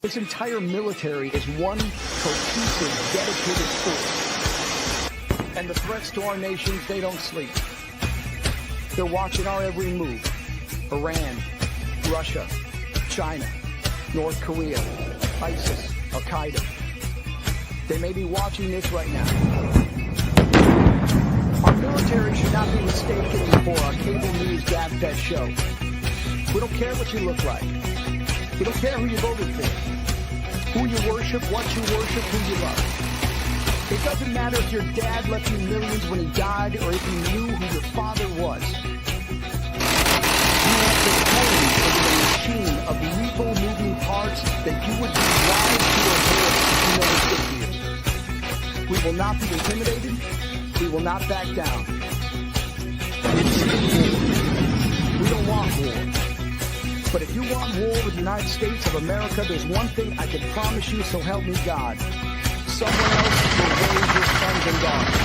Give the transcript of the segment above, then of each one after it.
This entire military is one cohesive, dedicated force. And the threats to our nations, they don't sleep. They're watching our every move. Iran, Russia, China, North Korea, ISIS, Al-Qaeda. They may be watching this right now. Our military should not be mistaken for our cable news gab-fed show. We don't care what you look like. We don't care who you voted for, who you worship, what you worship, who you love. It doesn't matter if your dad left you millions when he died or if you knew who your father was. You have the code for the machine of lethal moving parts that you would be wise to avoid if you never stood here. We will not be intimidated. We will not back down. We don't want war. But if you want war with the United States of America, there's one thing I can promise you, so help me God. Someone else will raise your sons and daughters.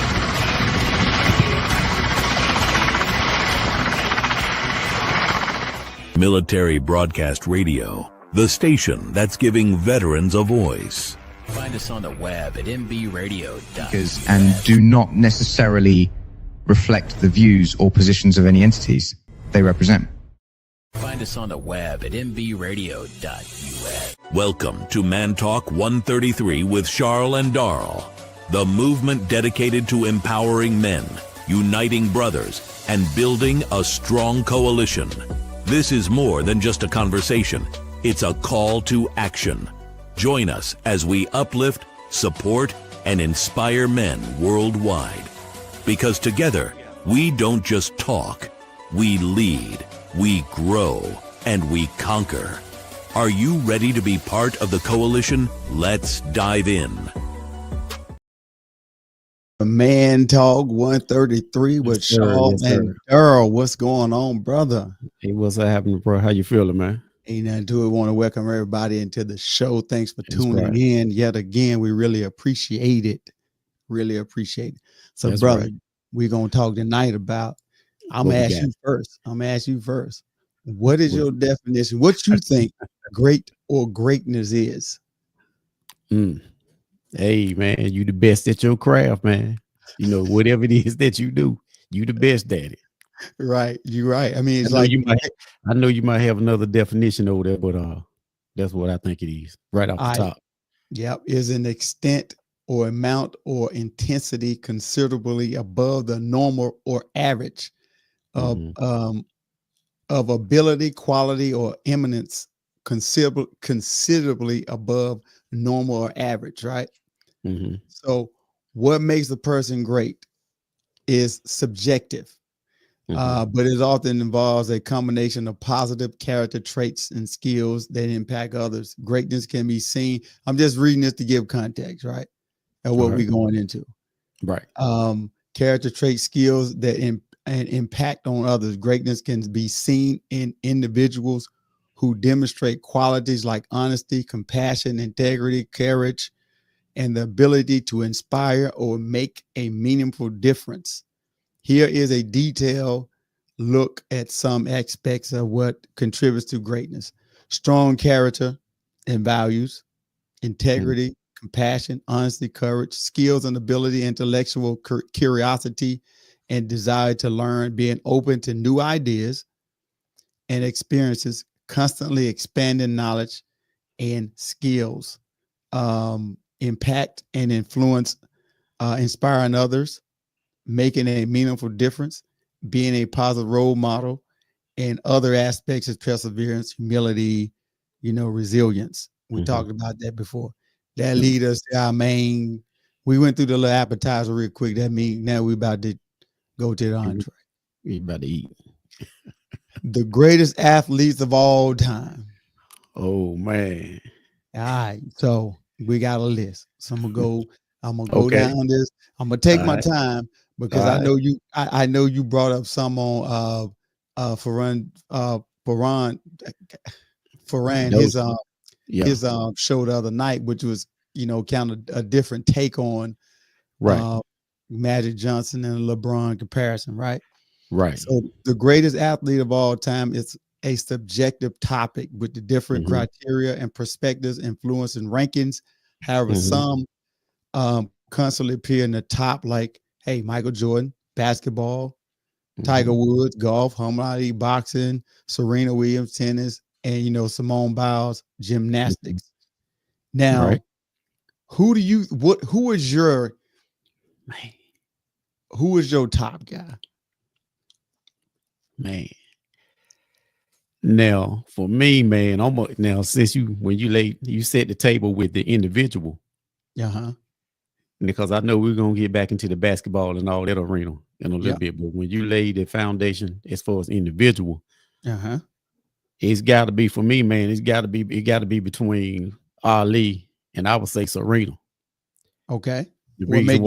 Military Broadcast Radio, the station that's giving veterans a voice. Find us on the web at mbradio.net. And do not necessarily reflect the views or positions of any entities they represent. Find us on the web at mbradio.us. Welcome to Man Talk 133 with Charles and Darl, the movement dedicated to empowering men, uniting brothers, and building a strong coalition. This is more than just a conversation. It's a call to action. Join us as we uplift, support, and inspire men worldwide. Because together, we don't just talk, we lead, we grow, and we conquer. Are you ready to be part of the coalition? Let's dive in. Man Talk 133 with Charles and Darl. What's going on, brother? Hey, what's happening, bro? How you feeling, man? Ain't nothing to it. Want to welcome everybody into the show. Thanks for tuning in yet again. We really appreciate it. Really appreciate it. So, that's brother, we're going to talk tonight about, I'm going to ask you first. What is your definition? What you think great or greatness is? Hey, man, you the best at your craft, man. You know, whatever it is that you do, you the best at it. Right. You're right. I mean, it's I know you might have another definition over there, but that's what I think it is right off the top. Yep. Is an extent or amount or intensity considerably above the normal or average of ability, quality, or eminence considerably above normal or average, right? So what makes a person great is subjective. But it often involves a combination of positive character traits and skills that impact others. Greatness can be seen. I'm just reading this to give context, right? And what we're going into. Right. Character traits, skills that impact on others. Greatness can be seen in individuals who demonstrate qualities like honesty, compassion, integrity, courage, and the ability to inspire or make a meaningful difference. Here is a detailed look at some aspects of what contributes to greatness: strong character and values, integrity, compassion, honesty, courage, skills and ability, intellectual curiosity, and desire to learn, being open to new ideas and experiences, constantly expanding knowledge and skills, impact and influence, inspiring others, making a meaningful difference, being a positive role model, and other aspects of perseverance, humility, resilience. We talked about that before. That lead us to our main. We went through the little appetizer real quick. That means now we're about to go to the entree. We about to eat. The greatest athletes of all time. Oh man. All right. So we got a list. So I'm gonna go down this. I'm gonna take my time because I know you brought up some on Farhan his show the other night, which was kind of a different take on Magic Johnson and LeBron comparison, right? Right. So the greatest athlete of all time is a subjective topic with the different criteria and perspectives, influence, and rankings. However, some constantly appear in the top, like, hey, Michael Jordan, basketball, Tiger Woods, golf, Muhammad Ali, boxing, Serena Williams, tennis, and, you know, Simone Biles, gymnastics. Now, who is your top guy? Man. Now, for me, man, now since when you set the table with the individual, because I know we're gonna get back into the basketball and all that arena in a little bit, but when you lay the foundation as far as individual, it's got to be, for me, man. It got to be between Ali and, I would say, Serena. Okay. The reason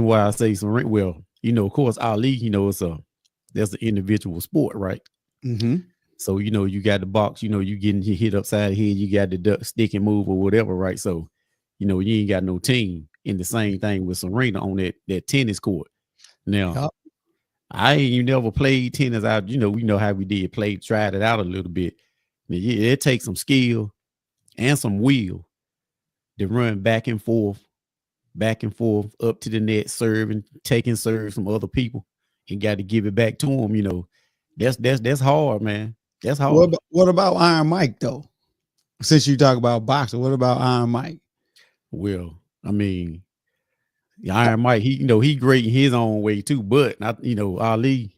why I say Serena, well, you know, of course, Ali, you know, that's an individual sport, right? So, you know, you got the box, you know, you getting hit upside the head, you got the duck, stick and move or whatever, right? So, you know, you ain't got no team. In the same thing with Serena on that tennis court. Now, you never played tennis out, you know, we know how we tried it out a little bit. It takes some skill and some will to run back and forth up to the net, serving, taking serves from other people, and got to give it back to them. You know, that's hard, man. That's hard. What about Iron Mike though? Since you talk about boxing, what about Iron Mike? Well, I mean, Iron Mike, he great in his own way too, but not, you know, Ali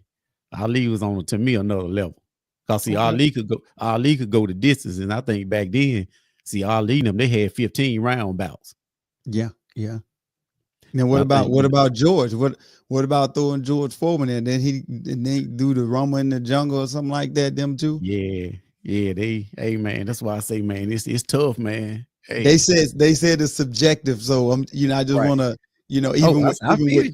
was on, to me, another level. Cause see, Ali could go the distance, and I think back then, see, Ali and them, they had 15 round bouts. Yeah. Now what about George? What about throwing George Foreman in? Then they do the Rumble in the Jungle or something like that. Them too. Yeah. Hey man, that's why I say, man, it's tough, man. Hey. They said it's subjective, so I just want to, you know, I feel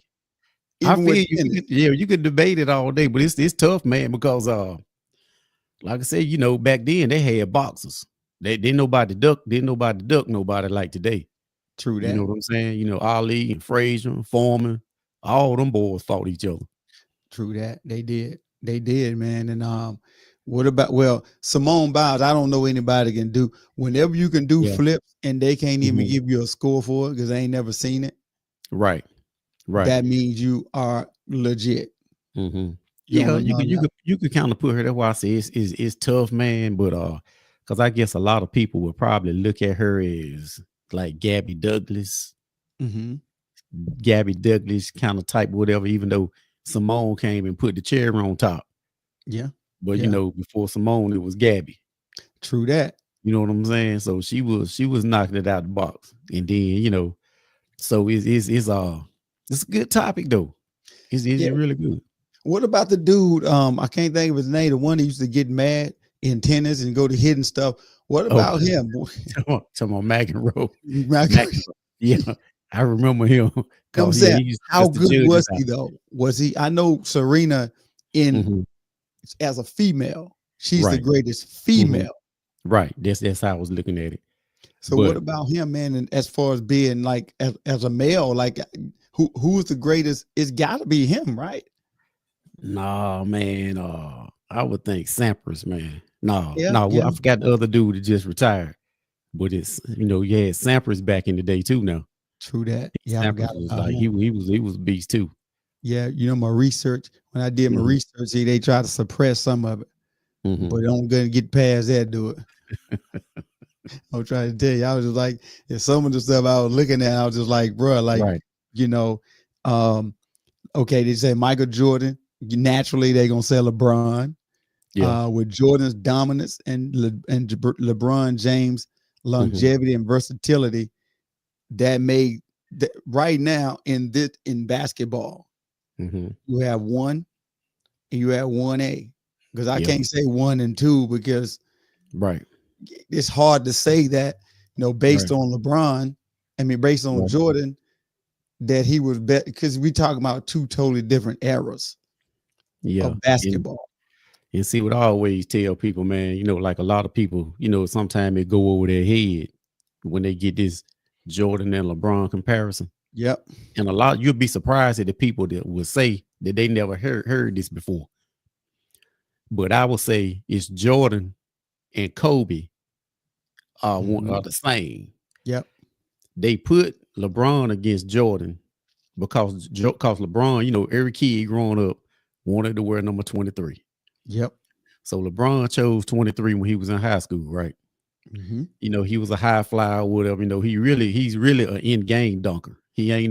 you could debate it all day, but it's tough, man, because like I said, you know, back then they had boxers. They didn't nobody duck nobody like today. True that. You know what I'm saying? You know, Ali and Frazier, Foreman, all them boys fought each other. True that. They did, man. And what about, Simone Biles? I don't know anybody can do, whenever you can do flips and they can't even give you a score for it because they ain't never seen it. Right. That means you are legit. Yeah, you could kind of put her. That's why I say it's tough, man. But because I guess a lot of people would probably look at her as like Gabby Douglas kind of type, whatever. Even though Simone came and put the cherry on top. Yeah. But you know, before Simone, it was Gabby. True that. You know what I'm saying? So she was knocking it out the box, and then, you know, so it's a good topic though. It's really good. What about the dude? I can't think of his name. The one that used to get mad in tennis and go to hitting stuff. What about him? Talking about McEnroe. Yeah, I remember him. I'm saying, how good was he though? Was he? I know Serena as a female, she's the greatest female. Right. That's how I was looking at it. So what about him, man? And as far as being like as a male, like who's the greatest? It's got to be him, right? Nah, man. I would think Sampras, man. I forgot the other dude that just retired. But it's, you know, you had Sampras back in the day too. Now, true that. Yeah, Sampras was like he was a beast too. Yeah, you know, my research, when I did my research, see, they try to suppress some of it, but I'm gonna get past that. Do it. I'm trying to tell you, I was just like, some of the stuff I was looking at, I was just like, bro, like, you know, okay, they say Michael Jordan. Naturally, they're gonna say LeBron. With Jordan's dominance and LeBron James' longevity and versatility, that made right now in basketball, you have 1 and you have 1A, because I can't say 1 and 2 because it's hard to say that, you know, based on LeBron. I mean, based on Jordan, that he was better, because we talking about two totally different eras of basketball. And see what I always tell people, man, you know, like a lot of people, you know, sometimes it go over their head when they get this Jordan and LeBron comparison. Yep. And you'll be surprised at the people that will say that they never heard this before. but I would say it's Jordan and Kobe are the same. Yep. They put LeBron against Jordan because LeBron, you know, every kid growing up wanted to wear number 23. Yep. So LeBron chose 23 when he was in high school, right? Mm-hmm. You know, he was a high flyer or whatever. You know, he's really an in-game dunker. He ain't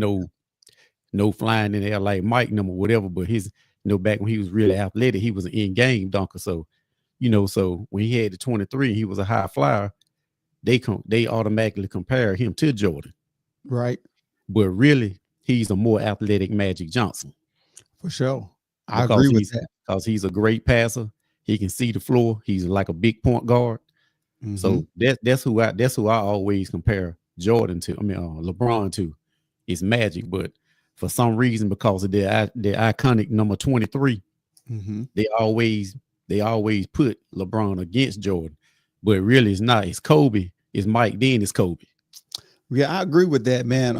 no flying in the air like Mike number whatever, but his, you know, back when he was really athletic, he was an in-game dunker. So, you know, so when he had the 23, he was a high flyer. They automatically compare him to Jordan. Right. But really, he's a more athletic Magic Johnson. For sure. I agree with that. Because he's a great passer. He can see the floor. He's like a big point guard. Mm-hmm. So that's who I always compare Jordan to. I mean, LeBron to. It's Magic, but for some reason, because of their iconic number 23, they always put LeBron against Jordan. But really, it's not. It's Kobe. It's Mike. Then it's Kobe. Yeah, I agree with that, man.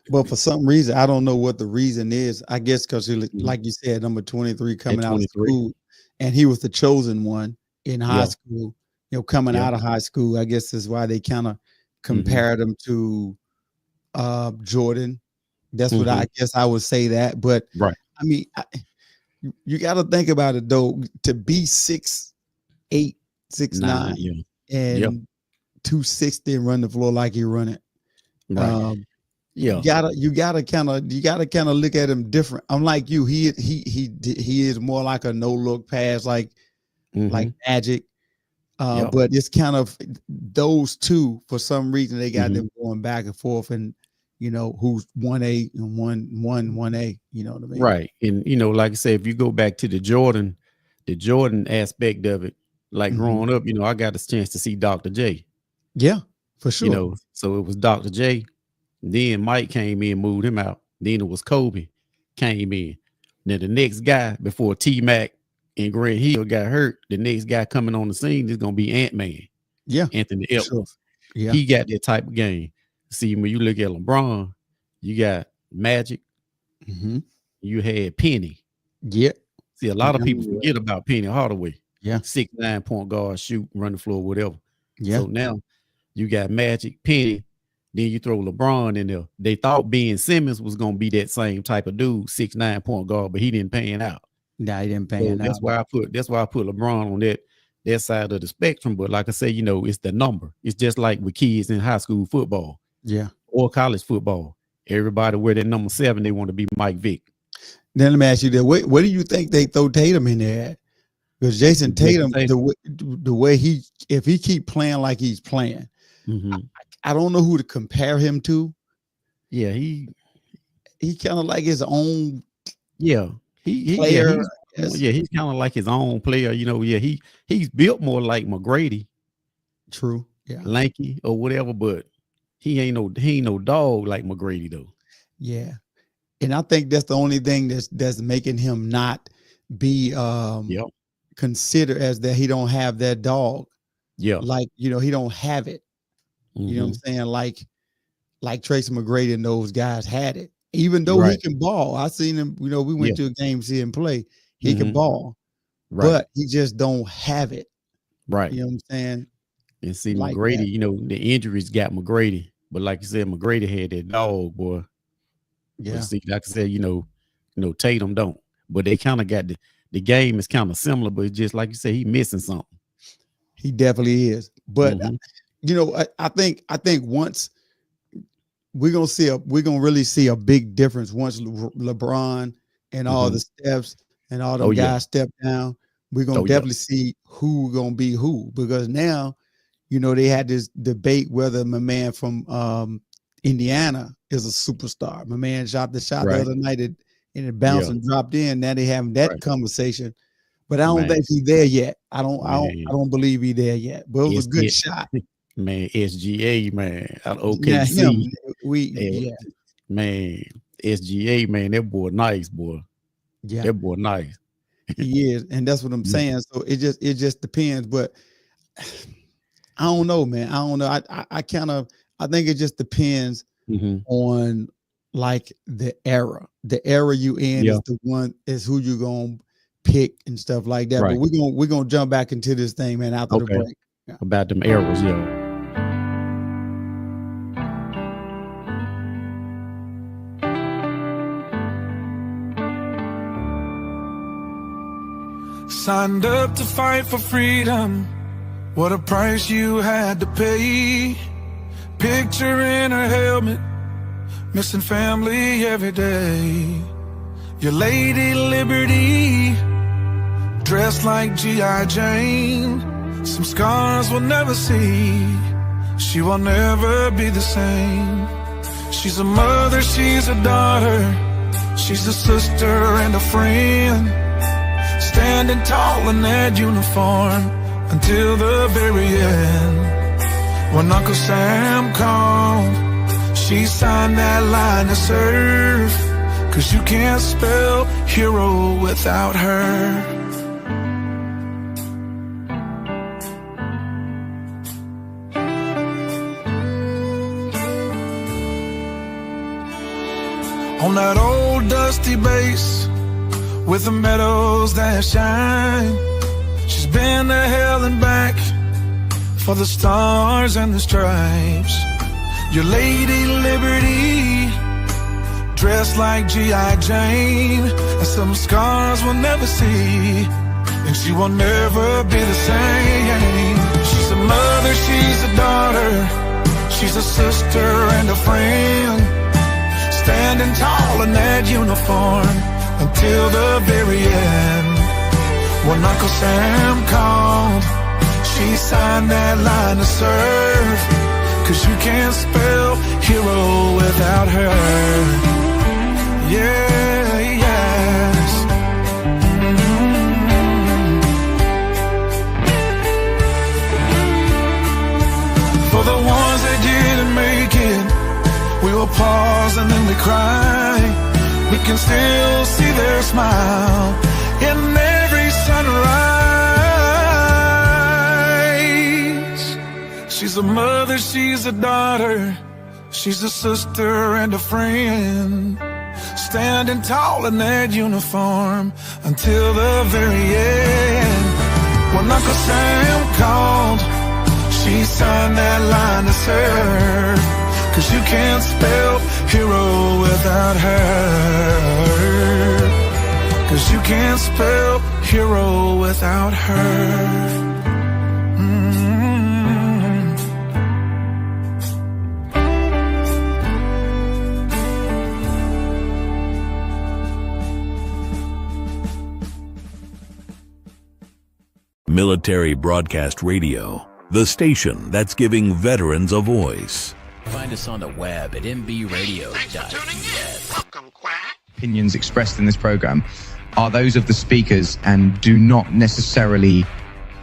But for some reason, I don't know what the reason is. I guess because, like you said, number 23 coming out of school, and he was the chosen one in high school. You know, coming out of high school, I guess is why they kind of compared him to Jordan. That's what I guess I would say that. But right. I mean, you got to think about it though. To be 6'8", 6'9", and 260 and run the floor like you run it. Right. You gotta kind of look at him different. Unlike you, he is more like a no look pass, like Magic. But it's kind of those two, for some reason, they got them going back and forth, and you know who's 1A and 1A. You know what I mean? Right. And you know, like I said, if you go back to the Jordan aspect of it, like growing up, you know, I got a chance to see Dr. J. Yeah, for sure. You know, so it was Dr. J. Then Mike came in, moved him out. Then it was Kobe came in. Then the next guy before T-Mac and Grant Hill got hurt, the next guy coming on the scene is going to be Ant-Man. Yeah. Anthony Edwards. Sure. Yeah. He got that type of game. See, when you look at LeBron, you got Magic. You had Penny. Yeah. See, a lot of people forget about Penny Hardaway. Yeah. 6'9" point guard, shoot, run the floor, whatever. Yeah. So now you got Magic, Penny, then you throw LeBron in there. They thought Ben Simmons was going to be that same type of dude, 6'9" point guard, but he didn't pan out. Nah, he didn't pan out. That's why I put LeBron on that side of the spectrum. But like I say, you know, it's the number. It's just like with kids in high school football. Yeah. Or college football. Everybody wear that number 7, they want to be Mike Vick. Then let me ask you that. What do you think they throw Tatum in there at? Because Jason Tatum, the way if he keep playing like he's playing, I don't know who to compare him to. Yeah, he kind of like his own. Yeah, player. He's kind of like his own player. You know, he's built more like McGrady. True. Yeah, lanky or whatever, but he ain't no dog like McGrady though. Yeah, and I think that's the only thing that's making him not be considered as that. He don't have that dog. Yeah, like he don't have it. You know what I'm saying? Like Tracy McGrady and those guys had it. Even though he can ball, I seen him. You know, we went to a game to see him play. He can ball, but he just don't have it. Right. You know what I'm saying? And see, like McGrady, that. You know, the injuries got McGrady, but like you said, McGrady had that dog, boy. Yeah. But see, like I said, you know, Tatum don't. But they kind of got the game is kind of similar, but it's just like you said, he missing something. He definitely is. But you know, I think once we're gonna really see a big difference once LeBron and all the steps and all the guys step down. We're gonna definitely see who gonna be who, because now, you know, they had this debate whether my man from Indiana is a superstar. My man shot the shot the other night and it bounced and dropped in. Now they having that conversation, but I don't think he's there yet. I don't believe he's there yet. But it was a good shot. Man, SGA, man, out of OKC. Man, SGA, man, that boy nice, boy. Yeah, that boy nice. He is, and that's what I'm saying. So it just depends. But I don't know, man. I don't know. I think it just depends on like the era. The era you in is the one is who you're gonna pick and stuff like that. Right. But we're gonna jump back into this thing, man, after the Okay. break. About them arrows, yeah. Signed up to fight for freedom. What a price you had to pay. Picture in a helmet, missing family every day. Your Lady Liberty, dressed like G.I. Jane. Some scars we'll never see. She will never be the same. She's a mother, she's a daughter. She's a sister and a friend. Standing tall in that uniform until the very end. When Uncle Sam called, she signed that line to serve. 'Cause you can't spell hero without her. On that old dusty base with the meadows that shine, she's been to hell and back for the stars and the stripes. Your Lady Liberty, dressed like G.I. Jane, and some scars we'll never see, and she will never be the same. She's a mother, she's a daughter, she's a sister and a friend. Standing tall in that uniform until the very end. When Uncle Sam called, she signed that line to serve. 'Cause you can't spell hero without her. Yeah, yes. For the ones that didn't make it, we will pause and then we cry. We can still see their smile in every sunrise. She's a mother, she's a daughter, she's a sister and a friend. Standing tall in that uniform until the very end. When Uncle Sam called, she signed that line to serve. 'Cause you can't spell hero without her. 'Cause you can't spell hero without her. Military Broadcast Radio, the station that's giving veterans a voice. Find us on the web at mbradio.us. Opinions expressed in this program are those of the speakers and do not necessarily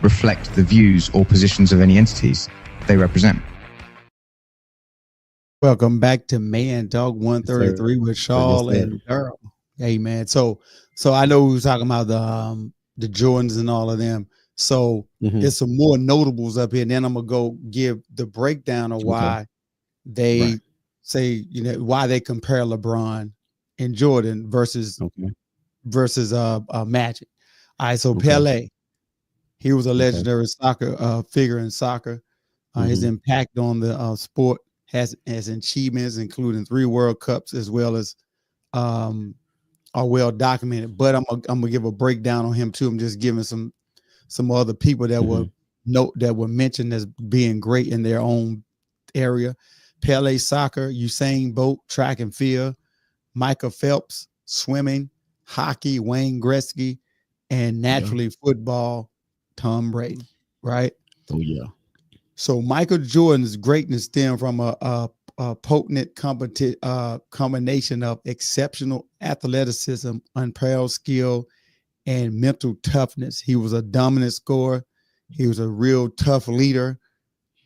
reflect the views or positions of any entities they represent. Welcome back to Man Talk 133 with Shaw and Darrell. Hey man, so I know we were talking about the Jordans and all of them. So there's some more notables up here, and then I'm gonna go give the breakdown of why they say, why they compare LeBron and Jordan versus Magic. All right, so Pele, he was a legendary soccer figure in soccer. His impact on the sport has achievements, including 3 World Cups, as well as are well documented. But I'm gonna give a breakdown on him too. I'm just giving some other people that were mentioned as being great in their own area. Pele, soccer; Usain Bolt, track and field; Michael Phelps, swimming; hockey, Wayne Gretzky; and naturally football, Tom Brady. Right? Oh yeah. So Michael Jordan's greatness stemmed from a potent combination of exceptional athleticism, unparalleled skill, and mental toughness. He was a dominant scorer. He was a real tough leader,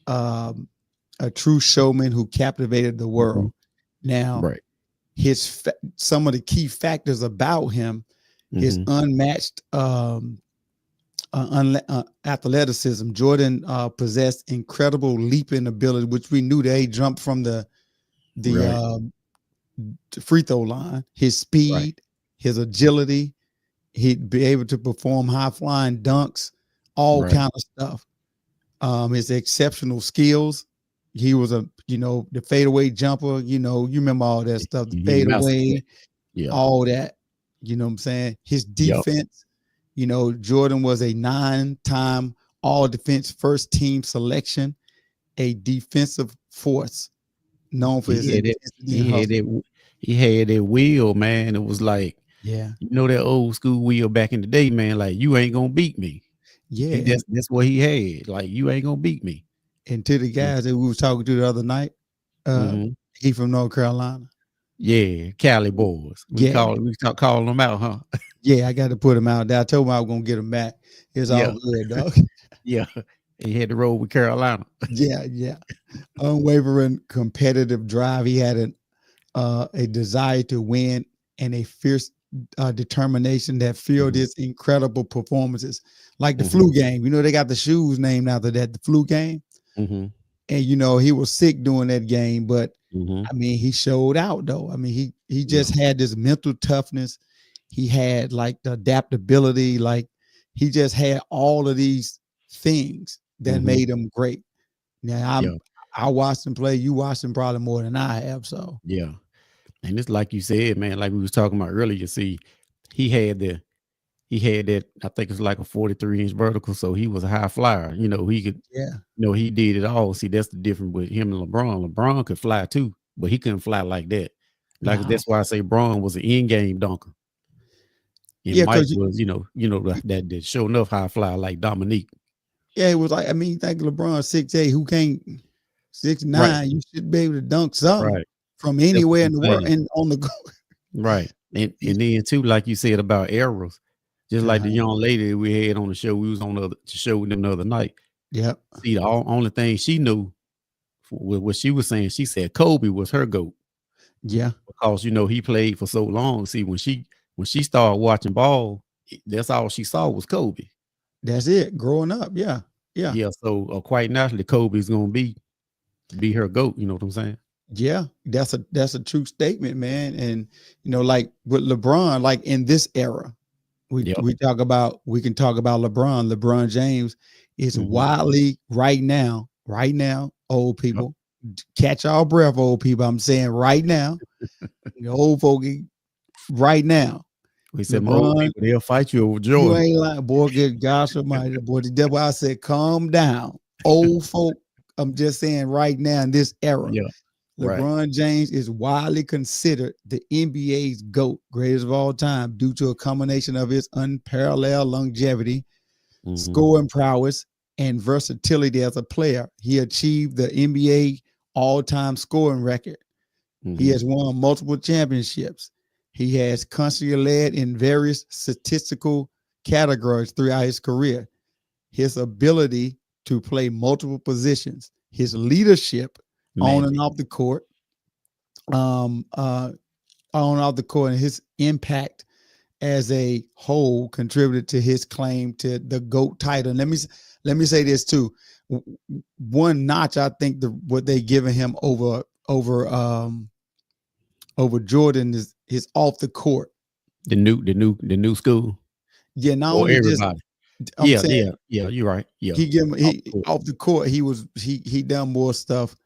a true showman who captivated the world. Now, some of the key factors about him, his unmatched athleticism. Jordan possessed incredible leaping ability, which we knew that he jumped from the free throw line. His speed, his agility, He'd be able to perform high flying dunks, all Right. kind of stuff. His exceptional skills. He was the fadeaway jumper. You remember all that stuff, the He mastered fadeaway, that. Yeah. all that. You know what I'm saying? His Yup. defense. Jordan was a 9-time all defense first team selection, a defensive force known for his intensity and hustle. He had that wheel, man. It was like, Yeah. that old school wheel back in the day, man. Like, you ain't gonna beat me. Yeah. That's what he had. Like, you ain't gonna beat me. And to the guys that we was talking to the other night, he from North Carolina. Yeah, Cali boys. We start calling them out, huh? Yeah, I got to put him out there. I told him I was gonna get him back. It's all good, dog. Yeah, he had to roll with Carolina. Yeah. Unwavering competitive drive. He had a desire to win and a fierce determination that fueled his incredible performances. Like the flu game. They got the shoes named after that, the flu game. And he was sick during that game, but I mean, he showed out though. I mean, he just had this mental toughness. He had like the adaptability, like he just had all of these things that made him great. Now I watched him play. You watched him probably more than I have. So yeah, and it's like you said, man. Like we was talking about earlier. See, he had that. I think it's like a 43-inch vertical. So he was a high flyer. He could. Yeah. He did it all. See, that's the difference with him and LeBron. LeBron could fly too, but he couldn't fly like that. Like that's why I say Bron was an in-game dunker. And Mike was, that sure enough high flyer like Dominique. Yeah, it was like, I mean, you think LeBron 6'8", who can't 6'9", right. You should be able to dunk something from anywhere in the world and on the go. Right. And then too, like you said about errors, just like the young lady we had on the show, we was on the show with them the other night. Yeah. See, the only thing she knew with what she was saying, she said Kobe was her GOAT. Yeah. Because he played for so long. See, when she started watching ball, that's all she saw was Kobe. That's it. Growing up, yeah. So quite naturally, Kobe's gonna be her GOAT. You know what I'm saying? Yeah, that's a true statement, man. And like with LeBron, like in this era, we can talk about LeBron. LeBron James is widely right now, old people. Catch our breath, old people. I'm saying right now, old folk, right now. We said, old people, they'll fight you over Jordan. You ain't like, boy, get gosh almighty, boy. That's why I said, calm down. Old folk, I'm just saying right now in this era, LeBron James is widely considered the NBA's GOAT, greatest of all time, due to a combination of his unparalleled longevity, scoring prowess, and versatility as a player. He achieved the NBA all-time scoring record. He has won multiple championships. He has constantly led in various statistical categories throughout his career. His ability to play multiple positions, his leadership on and off the court, and his impact as a whole contributed to his claim to the GOAT title. And let me say this too. One notch, I think what they giving him over Jordan is off the court. The new school. Yeah, not only everybody. Yeah, you're right. Yeah, he off the court. He done more stuff,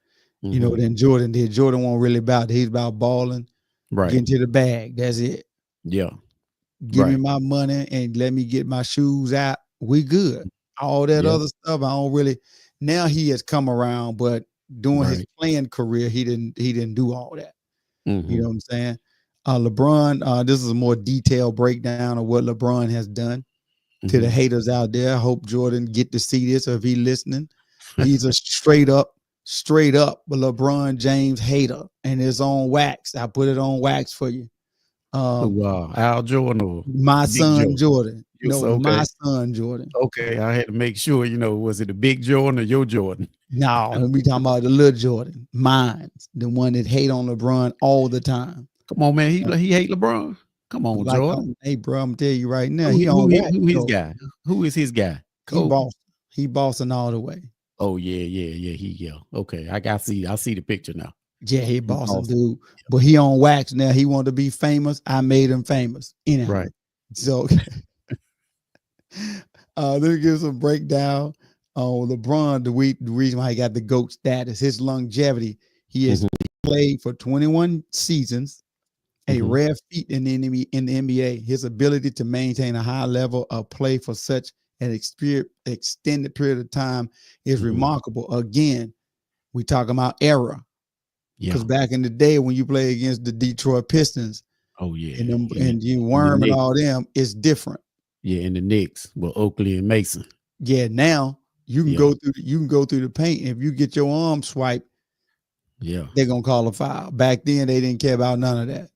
than Jordan did. Jordan wasn't really about it. He's about balling, getting to the bag. That's it. Yeah, give me my money and let me get my shoes out. We good. All that other stuff, I don't really. Now he has come around, but during his playing career, he didn't do all that. You know what I'm saying? LeBron, this is a more detailed breakdown of what LeBron has done. To the haters out there, I hope Jordan get to see this, or if he's listening. He's a straight up LeBron James hater, and it's on wax. I put it on wax for you. Al Jordan or my son Jordan. My son Jordan. Okay, I had to make sure, was it a big Jordan or your Jordan? No, we talking about the little Jordan. Mine, the one that hate on LeBron all the time. Come on, man. He hate LeBron. Come on, like, Jordan. Hey, bro, I'm tell you right now. Who his guy? Who is his guy? He bossing all the way. Oh yeah. Okay, I see the picture now. Yeah, he bossing, dude. But he on wax now. He want to be famous. I made him famous. Anyhow. Right. So let me give some breakdown on LeBron. The reason why he got the GOAT status, his longevity. He has played for 21 seasons, a rare feat in the NBA. His ability to maintain a high level of play for such an extended period of time is remarkable. Again, we talking about era. Because back in the day when you play against the Detroit Pistons, and you Worm and all them, it's different. Yeah, in the Knicks with Oakley and Mason. Yeah, now you can go through the paint. And if you get your arm swiped, they're gonna call a foul. Back then, they didn't care about none of that.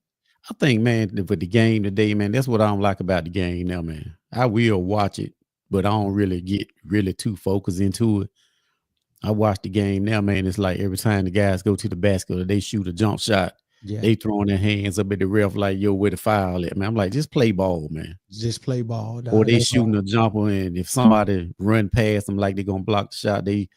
I think, man, with the game today, man, that's what I don't like about the game now, man. I will watch it, but I don't really get too focused into it. I watch the game now, man. It's like every time the guys go to the basket or they shoot a jump shot, they throwing their hands up at the ref like, yo, where the foul at, man? I'm like, just play ball, man. Just play ball. Dog. Or they shooting a jumper, and if somebody run past them like they're going to block the shot, they,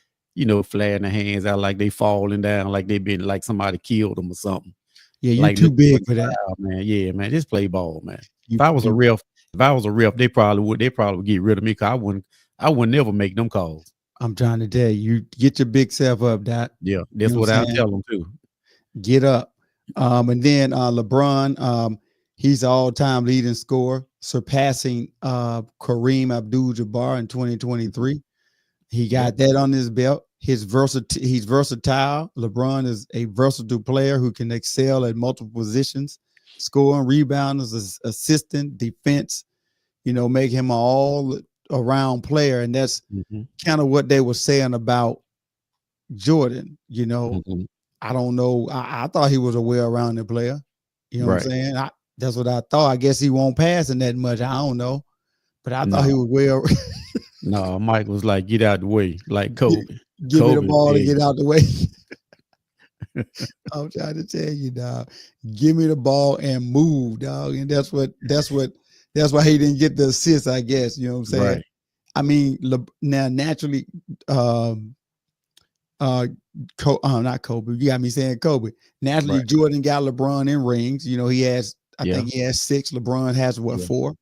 flaring their hands out like they falling down, like they been like somebody killed them or something. Yeah, you're like, too big for that. Man. Yeah, man, just play ball, man. If I was a ref, they probably would get rid of me because I would never make them calls. I'm trying to tell you, get your big self up, Doc. Yeah, that's what I tell them too. Get up. And then LeBron, he's all-time leading scorer, surpassing Kareem Abdul-Jabbar in 2023. He got that on his belt. He's versatile. LeBron is a versatile player who can excel at multiple positions, scoring, rebounding, assistant, defense, make him an all-around player. And that's kind of what they were saying about Jordan, I don't know. I thought he was a well-rounded player. You know what I'm saying? That's what I thought. I guess he won't pass in that much. I don't know. But I thought he was well. No, Mike was like, get out the way, like Kobe. Give me the ball and get out the way. I'm trying to tell you, dog. Give me the ball and move, dog. And that's why he didn't get the assist, I guess. You know what I'm saying? Right. I mean, now naturally, not Kobe. You got me saying Kobe. Naturally, Jordan got LeBron in rings. He has, I think he has 6. LeBron has 4?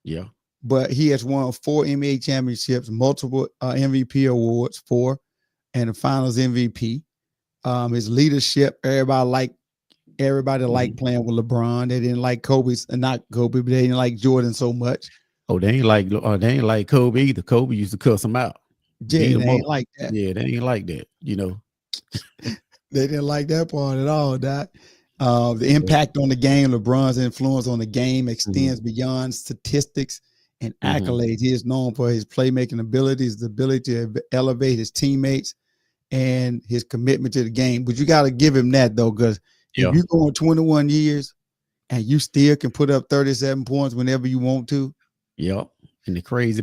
Yeah. But he has won 4 NBA championships, multiple MVP awards, 4, and the Finals MVP. His leadership, everybody liked playing with LeBron. They didn't like not Kobe, but they didn't like Jordan so much. Oh, they ain't like Kobe either. Kobe used to cuss him out. Yeah, they ain't like that. Yeah, they ain't like that, They didn't like that part at all, Doc. The impact on the game, LeBron's influence on the game extends beyond statistics and accolades. He is known for his playmaking abilities, the ability to elevate his teammates, and his commitment to the game. But you got to give him that, though, because if you're going 21 years and you still can put up 37 points whenever you want to. Yep. And the crazy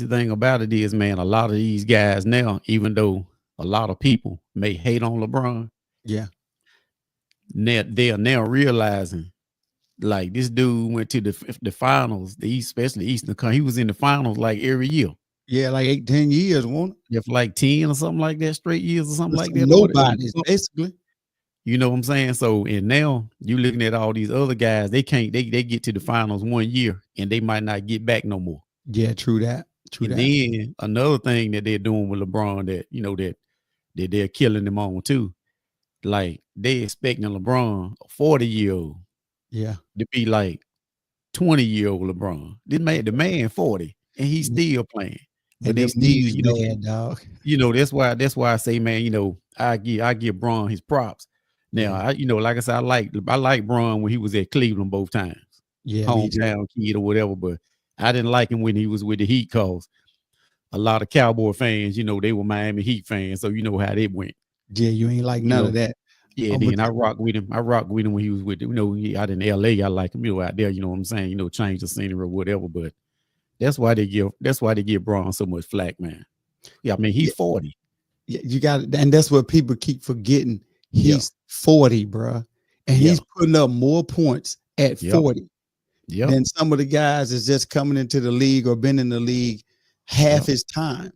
thing about it is, man, a lot of these guys now, even though a lot of people may hate on LeBron, they are now realizing, like, this dude went to the finals, especially Eastern Conference. He was in the finals like every year. Yeah, like 8-10 years, won't it? Yeah, for like 10 or something like that, straight years or something like that. Nobody, basically. You know what I'm saying? So, and now you looking at all these other guys, they get to the finals 1 year and they might not get back no more. Yeah, true that. Then another thing that they're doing with LeBron that they're killing him on too. Like, they expecting LeBron, a 40-year-old, to be like 20-year-old LeBron. The man 40 and he's still playing. But they still, mad, dog. That's why I say, man, I give Bron his props. Now, like I said, I like Bron when he was at Cleveland both times. Yeah, hometown kid or whatever, but I didn't like him when he was with the Heat, cause a lot of Cowboy fans, they were Miami Heat fans, so you know how it went. Yeah, you ain't like none of that. Yeah, then I rocked with him. When he was with, out in LA, I like him, out there, you know what I'm saying, change the scenery or whatever. But that's why they give Bron so much flack, man. Yeah, I mean, he's 40. Yeah, you got it, and that's what people keep forgetting. He's 40, bro, and he's putting up more points at 40 than some of the guys that's just coming into the league or been in the league half his time.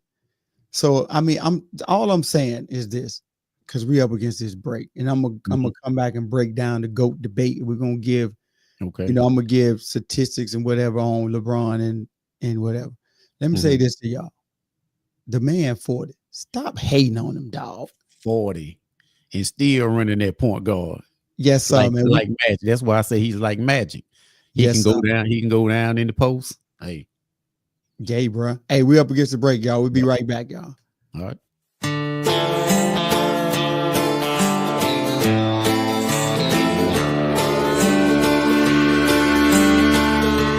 So I mean, I'm saying is this, because we up against this break, and I'm gonna come back and break down the GOAT debate. We're gonna give Okay. You know, I'm gonna give statistics and whatever on LeBron and whatever. Let me say this to y'all. The man 40. Stop hating on him, dog. 40 and still running that point guard. Yes, sir, man. Like Magic. That's why I say he's like Magic. He can go down. He can go down in the post. Hey, gay, bro. Hey, we up against the break, y'all. We'll be right back, y'all. All right.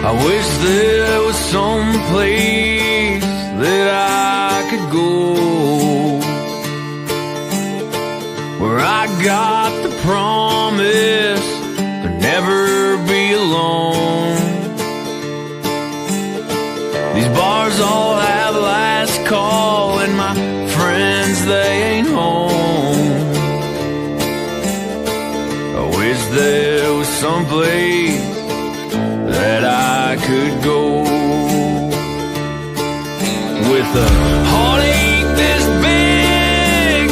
I wish there was some place that I could go where I got the promise to never be alone. These bars all have last call and my friends, they ain't home. I wish there was some place that I could go with a heartache this big,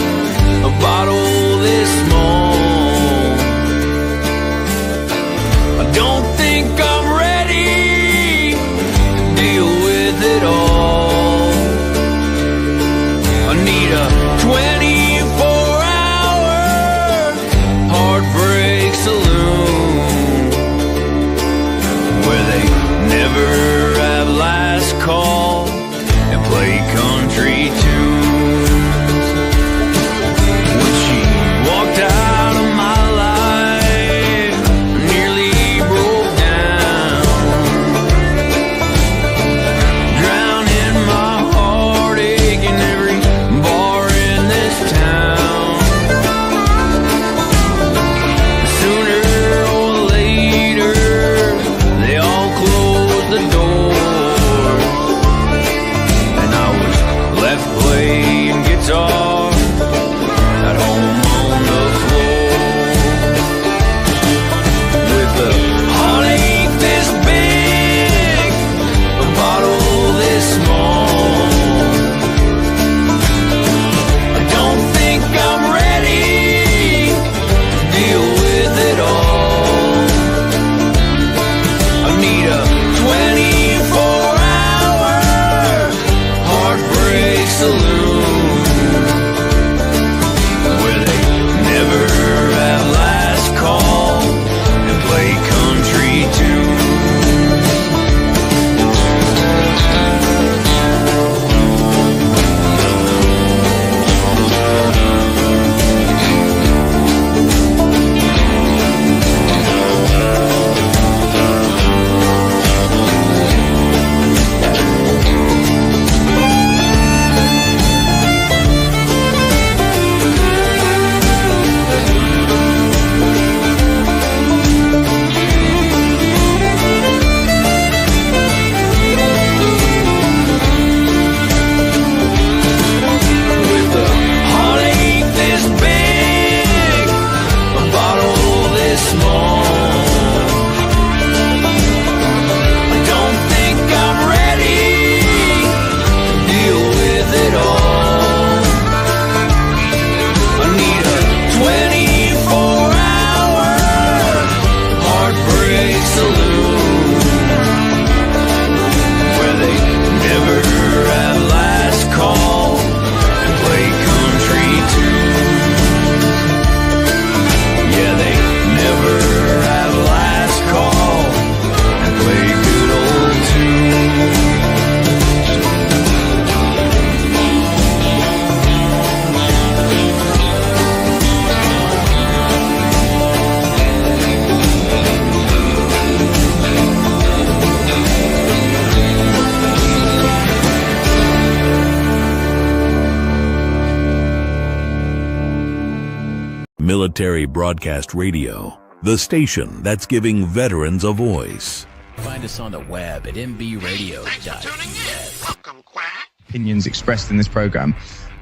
a bottle this small. I don't think I'm ready to deal with it all. I need a 24-hour heartbreak saloon where they never have last call and play country tunes. When she walked out of my life, I nearly broke down, drowning my heartache in every bar in this town. Sooner or later, they all closed the doors, and I was left playing guitar at home on the floor with a heartache this big, a bottle this small. I don't think I'm ready to deal with it all. I need a 24-hour heartbreak saloon where they never have last call and play country tunes. With a heartache this big, a bottle this small. I don't think I'm ready to deal with it all. I need a 24-hour heartbreak saloon where they never have last call and play country tunes. Yeah, they never have last call and play good old tunes. Military Broadcast Radio, the station that's giving veterans a voice. Find us on the web at mbradio.us. Opinions expressed in this program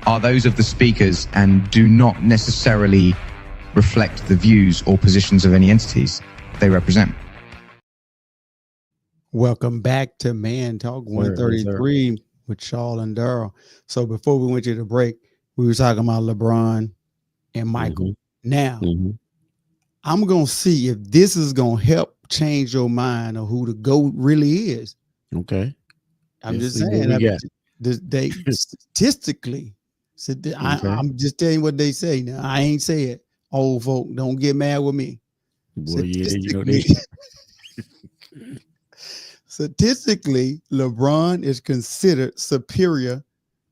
are those of the speakers and do not necessarily reflect the views or positions of any entities they represent. Welcome back to Man Talk 133 with Charles and Daryl. So before we went to the break, we were talking about LeBron and Michael. Now, I'm gonna see if this is gonna help change your mind of who the GOAT really is. Okay. I'm Let's just see what saying. we I mean, got. they statistically, Okay. I'm just telling you what they say. Now I ain't say it. Old folk, don't get mad with me. Boy, yeah, you know Statistically, they. statistically, LeBron is considered superior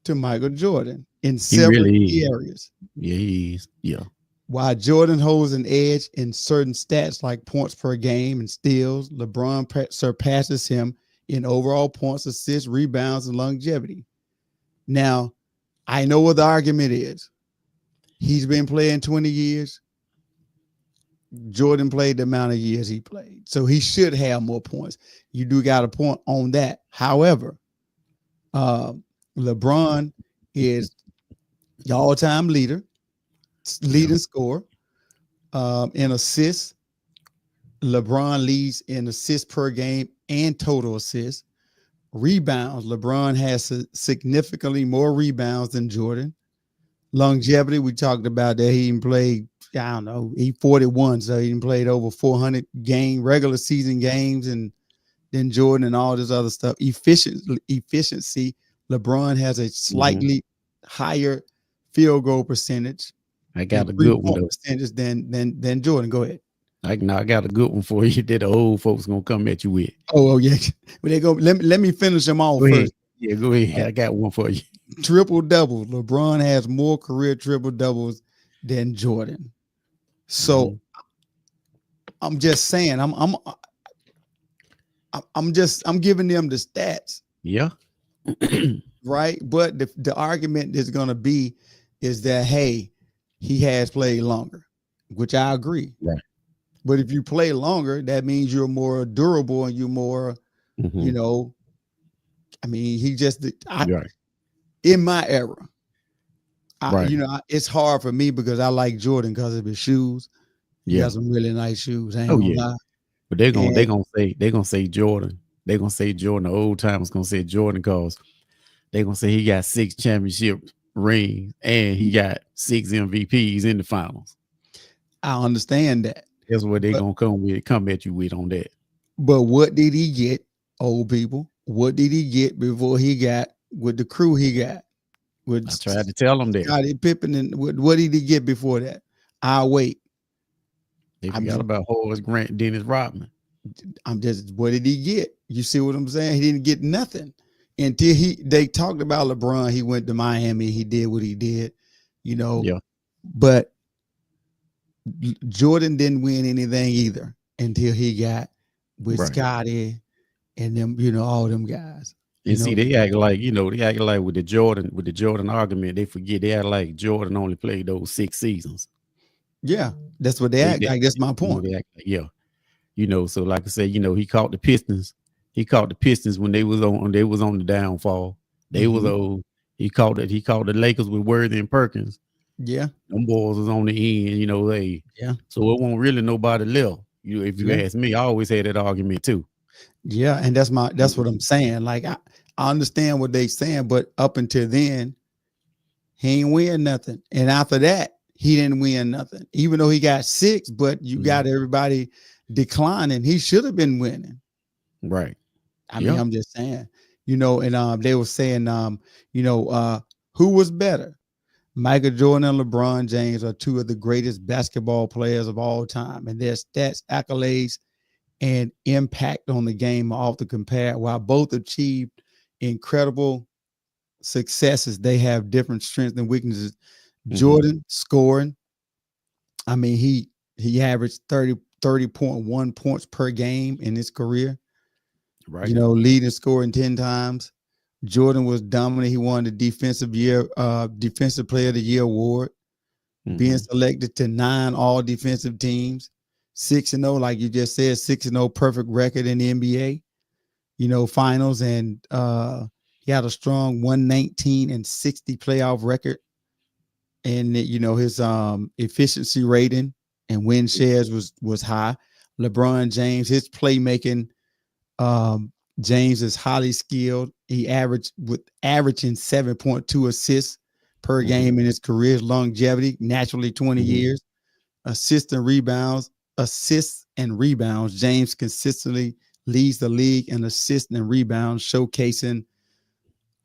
to Michael Jordan in He several really key is. areas. Yeah, he is. Yeah. While Jordan holds an edge in certain stats like points per game and steals, LeBron surpasses him in overall points, assists, rebounds, and longevity. Now, I know what the argument is. He's been playing 20 years. Jordan played the amount of years he played. So he should have more points. You do got a point on that. However, LeBron is the all-time leading scorer in assists. LeBron leads in assists per game and total assists. Rebounds. LeBron has significantly more rebounds than Jordan. Longevity, we talked about that. He even played, I don't know, he 41, so he played over 400 regular season games and then Jordan and all this other stuff. Efficiency. LeBron has a slightly higher field goal percentage. I got a good one though. Percentage than Jordan. Go ahead. I got a good one for you that the old folks gonna come at you with. Oh yeah, but they go. Let me finish them all first. Yeah, go ahead. I got one for you. Triple doubles. LeBron has more career triple doubles than Jordan. So I'm just saying. I'm giving them the stats. Yeah. Right. But the argument is going to be is that, hey, he has played longer, which I agree. Right. But if you play longer, that means you're more durable and you're more, you know, I mean, he just, in my era, it's hard for me because I like Jordan because of his shoes. He has some really nice shoes. I ain't gonna lie. But they're gonna say Jordan. They're gonna say Jordan. The old timers gonna say Jordan because they're gonna say he got 6 championship rings and he got 6 MVPs in the finals. I understand that. That's what they're gonna come at you with on that. But what did he get, old people? What did he get before he got with the crew he got? I tried to tell them that. Scottie Pippen, and what did he get before that? I'll wait. They forgot about Horace Grant, Dennis Rodman. What did he get? You see what I'm saying? He didn't get nothing until they talked about LeBron. He went to Miami. He did what he did, you know. Yeah. But Jordan didn't win anything either until he got with Scottie and them, you know, all them guys. And see, they act like with the Jordan argument, they forget they act like Jordan only played those 6 seasons. Yeah, that's what they act like. That's my point. You know, so like I said, you know, he caught the Pistons. He caught the Pistons when they was on the downfall. They was old. He caught the Lakers with Worthy and Perkins. Yeah. Them boys was on the end, you know, so it won't really nobody left. If you ask me, I always had that argument too. Yeah, and that's what I'm saying. Like I understand what they saying, but up until then, he ain't win nothing. And after that, he didn't win nothing. Even though he got 6, but you got everybody declining. He should have been winning. Right. I mean, I'm just saying, you know, and they were saying, you know, who was better? Michael Jordan and LeBron James are 2 of the greatest basketball players of all time, and their stats, accolades, and impact on the game are often compared. While both achieved incredible successes, they have different strengths and weaknesses. Jordan scoring, I mean, he averaged 30.1 points per game in his career. Right. You know, leading scoring 10 times. Jordan was dominant. He won the defensive player of the year award, being selected to 9 all defensive teams, 6-0, like you just said, 6-0 perfect record in the NBA, you know, finals. And he had a strong 119-60 playoff record. And, you know, his efficiency rating and win shares was high. LeBron James, his playmaking, James is highly skilled. He averaging 7.2 assists per game in his career. His longevity, naturally 20 years. Assists and rebounds, assists and rebounds. James consistently leads the league in assists and rebounds, showcasing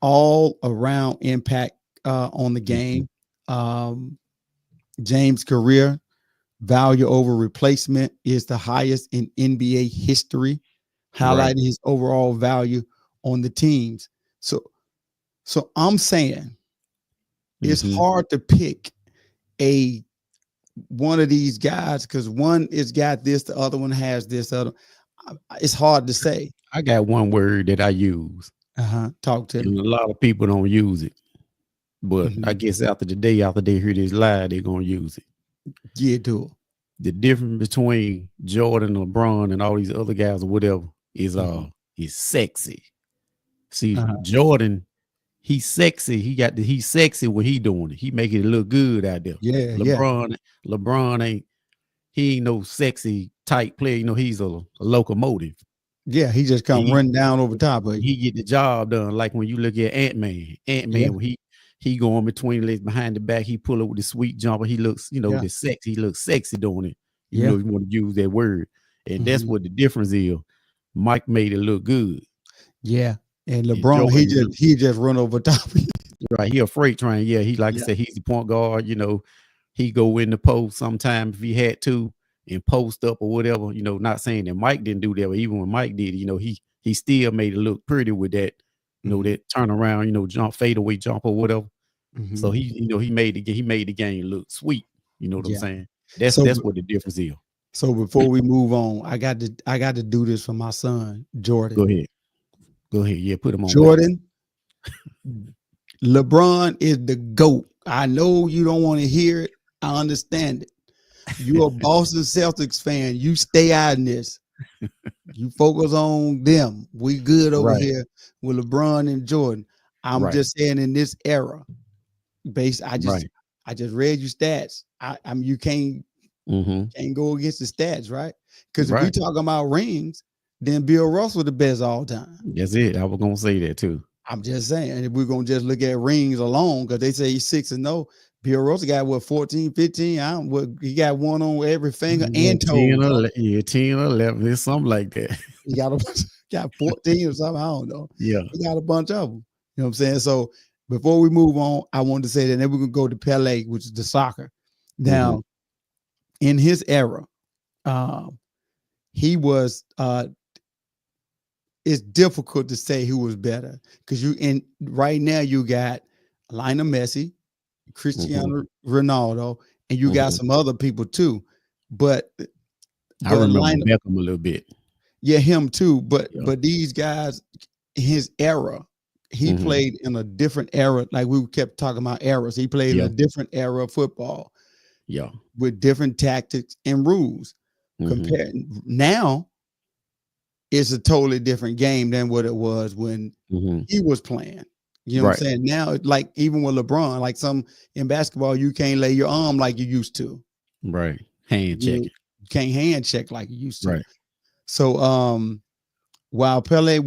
all around impact on the game. James' career value over replacement is the highest in NBA history, highlighting his overall value on the teams. So I'm saying it's hard to pick one of these guys because one is got this, the other one has this. It's hard to say. I got one word that I use. Talk to me. A lot of people don't use it, but I guess after they hear this live, they're gonna use it. Yeah, do it. The difference between Jordan, LeBron, and all these other guys or whatever is sexy. See, Jordan, he's sexy. He's sexy when he doing it. He making it look good out there. Yeah, LeBron ain't no sexy type player. You know, he's a locomotive. Yeah, he just come running down over top of you. He get the job done. Like when you look at Ant-Man, when he going between legs behind the back, he pull up with the sweet jumper. He looks, the sex. He looks sexy doing it. You know, you want to use that word, and that's what the difference is. Mike made it look good. Yeah, and LeBron, he just run over top of you. Right, he a freight train. Yeah, he like I said, he's the point guard. You know, he go in the post sometime if he had to and post up or whatever. You know, not saying that Mike didn't do that, but even when Mike did, you know, he still made it look pretty with that. You know, that turn around, jump, fadeaway jump or whatever. So he made the game look sweet. You know what I'm saying? That's what the difference is. So before we move on, I got to do this for my son, Jordan. Go ahead. Yeah, put him on. Jordan, LeBron is the GOAT. I know you don't want to hear it. I understand it. You're a Boston Celtics fan. You stay out in this. You focus on them. We good over here with LeBron and Jordan. I'm just saying in this era, I just read your stats. You can't go against the stats, right? Because if we talking about rings, then Bill Russell the best all time. That's it. I was gonna say that too. I'm just saying, if we're gonna just look at rings alone, because they say he's 6-0. Bill Russell got 14, 15. He got one on every finger and toe. 10 or 11, it's something like that. He got 14 or something. I don't know. Yeah, he got a bunch of them. You know what I'm saying? So before we move on, I wanted to say that then we're gonna go to Pele, which is the soccer. Now, in his era, he was. It's difficult to say who was better because right now you got Lionel Messi, Cristiano Ronaldo, and you got some other people too. But I remember Beckham a little bit. Yeah, him too. But these guys, his era, he played in a different era. Like we kept talking about eras. He played in a different era of football. Yeah, with different tactics and rules. Compared now, it's a totally different game than what it was when he was playing. You know what I'm saying? Now, like even with LeBron, like in basketball, you can't lay your arm like you used to. Right. Hand check. You can't hand check like you used to. Right. So while Pele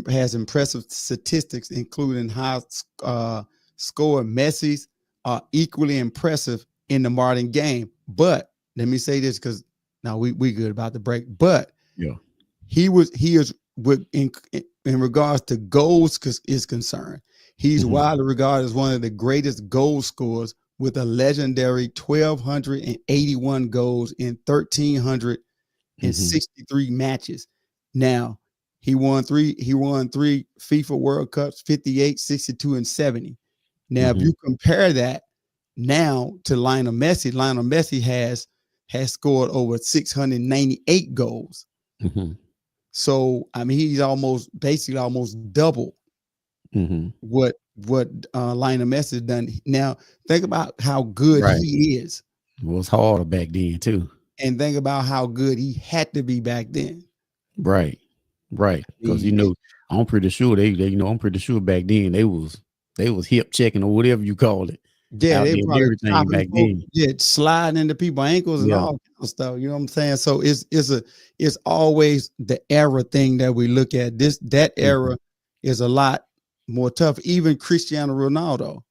has impressive statistics, including high score, Messi's are equally impressive in the modern game. But let me say this because now we good about the break. But he is in regards to goals is concerned. He's widely regarded as one of the greatest goal scorers with a legendary 1,281 goals in 1,363 matches. Now, he won three FIFA World Cups, 58, 62, and 70. Now, if you compare that now to Lionel Messi has scored over 698 goals. So I mean, he's almost double what Lionel Messi has done. Now think about how good he is. It was harder back then too. And think about how good he had to be back then. Right. Because I'm pretty sure I'm pretty sure back then they was hip checking or whatever you call it. Yeah, they probably everything back then. Yeah, sliding into people's ankles and all kind of stuff. You know what I'm saying? So it's always the era thing that we look at. That era is a lot more tough. Even Cristiano Ronaldo,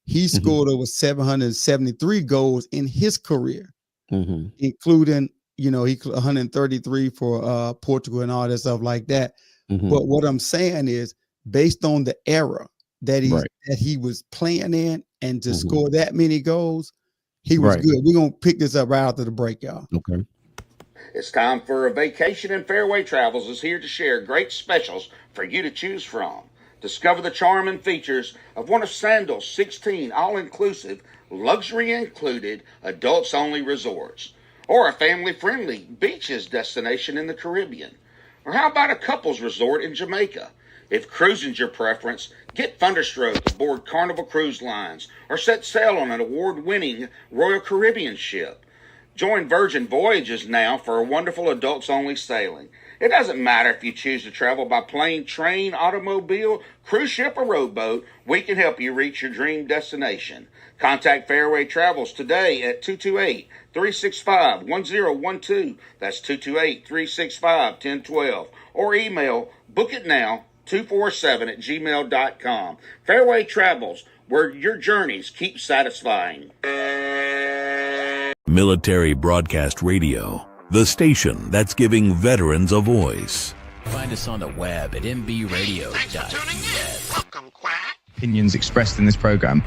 he scored over 773 goals in his career. including, he 133 for Portugal and all that stuff like that. Mm-hmm. But what I'm saying is, based on the era that he was playing in, and to score that many goals, he was good. We're gonna pick this up right after the break, y'all. Okay. It's time for a vacation, and Fairway Travels is here to share great specials for you to choose from. Discover the charm and features of one of Sandals' 16 all-inclusive, luxury-included, adults-only resorts, or a family-friendly beaches destination in the Caribbean. Or how about a couples resort in Jamaica? If cruising's your preference, get Thunderstroke aboard Carnival Cruise Lines or set sail on an award-winning Royal Caribbean ship. Join Virgin Voyages now for a wonderful adults-only sailing. It doesn't matter if you choose to travel by plane, train, automobile, cruise ship, or rowboat, we can help you reach your dream destination. Contact Fairway Travels today at 228-365-1012. That's 228-365-1012. Or email bookitnow247@gmail.com. Fairway Travels, where your journeys keep satisfying. Military Broadcast Radio, the station that's giving veterans a voice. Find us on the web at mbradio.us. Opinions expressed in this program